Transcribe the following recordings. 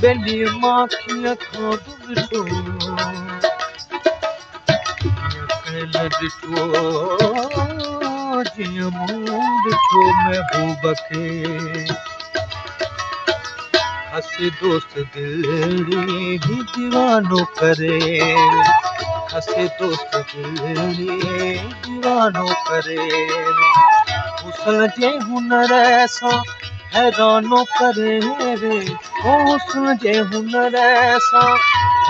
बेली माखिया खां ॾिठो ॾिठो जीअं मूं ॾिठो महबूब खे हसे दोस्त दिली दीवानो करे हसे दोस्त दिली दीवानो करे हुस्न जे हुनर सां हैरानो करे रे हुस्न जे हुनर सां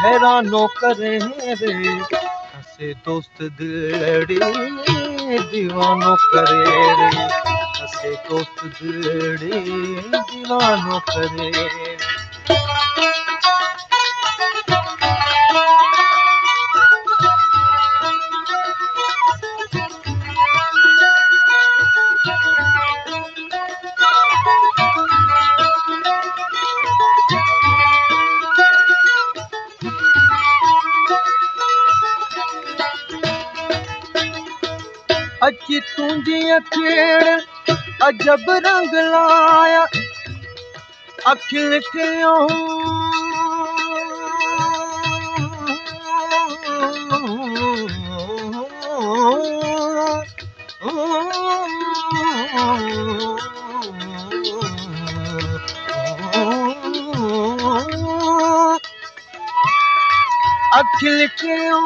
हैरानो करे रे हसे दोस्त दिली दीवानो करे रे हसे दोस्त दिली दीवानो करे अची तुंहिंजी अखियुनि अजब रंग लाया अखियुनि खिलियो अखियुनि खिलियो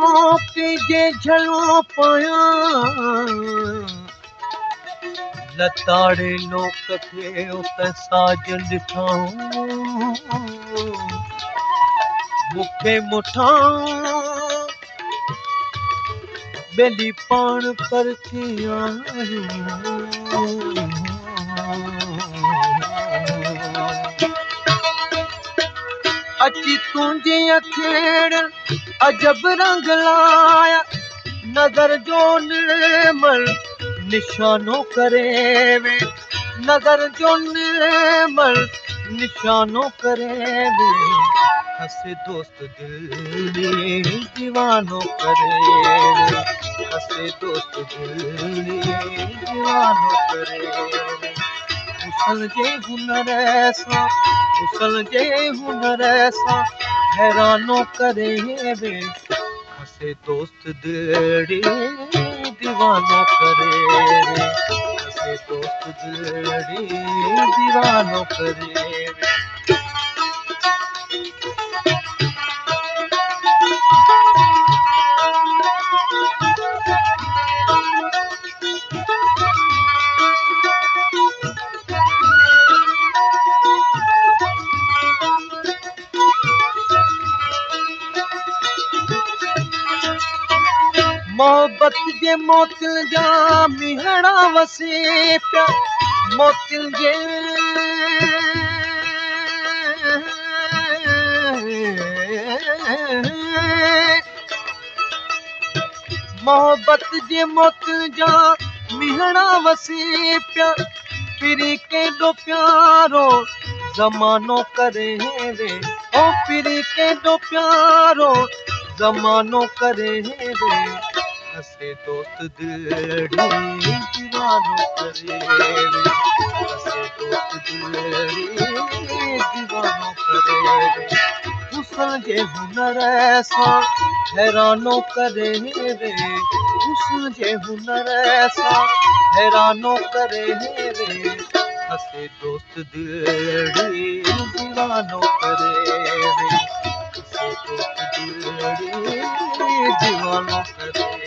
पंहिंजे झलो पायां लताड़े लोक खे उत साज ॾिठां मूंखे मुठां बेली पाण पर थी अची तुंहिंजी अखियुनि अजब रंग लाया नज़र जो निर्मल निशानो करे वे नज़र जो निर्मल निशानो करे वे हसे दोस्त दिली दीवानो करे हसे दोस्त दिली दीवानो करे हुस्न जे हुनर सां हैरानो करे वे हसे दोस्त दिली दीवानो करे हसे दोस्त दिली दीवानो करे मोहब्बत जे मोतिल जा मिहड़ा वसे पिया मोतिल जे मोहब्बत जे मोतिल जा मिहड़ा वसे पिया पिरी केॾो प्यारो ज़मानो करे रे ओ पिरी केॾो प्यारो ज़मानो करे रे हसे दोस्त दिली दीवानो करे हसे दोस्त दिली दीवानो करे हुस्न जे हुनर सां हैरानो करे रे हुस्न जे हुनर सां हैरानो करे रे हसे दोस्त दिली दीवानो करे हसे दोस्त दिली दीवानो करे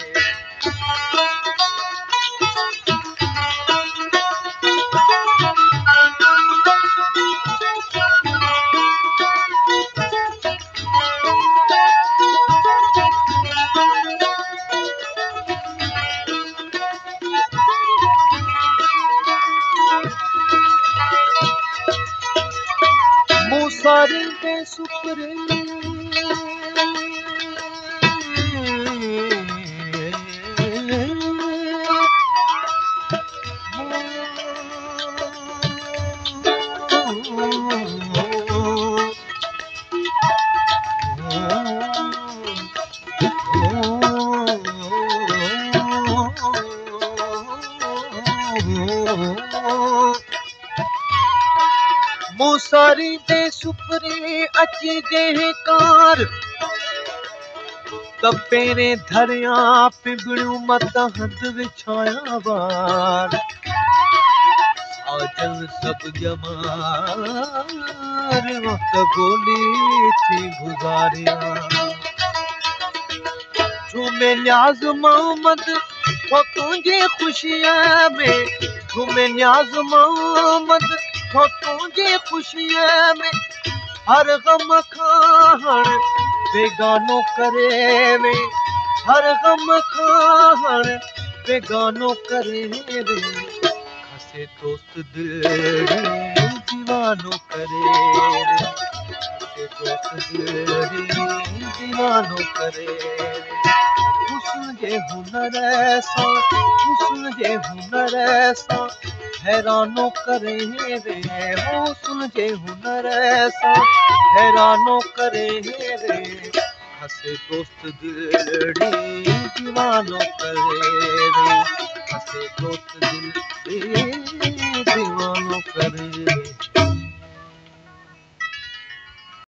सारी बेसुकरे सारी दे सुपरे अची दे कार त पेरे धरिया पिबड़ू मत हद विछाया बार आजन सब जमार वक्त गोली थी गुजारिया झूमे न्याज मोहम्मद वो तुझे खुशियाँ में झूमे न्याज मोहम्मद वो तुझे खुशियाँ में हर गम खान बेगानो करे वे हर गम खान बेगानो करे वे हसे दोस्त दिल दीवानो करे वे हसे दोस्त दिल दीवानो करे वे हुस्न जे हुनर सां हैरानो करे वे हुस्न जे हुनर सां हैरानो करे वे हसे दोस्त दिल दीवानो करे वे हसे दोस्त दिल दीवानो करे वे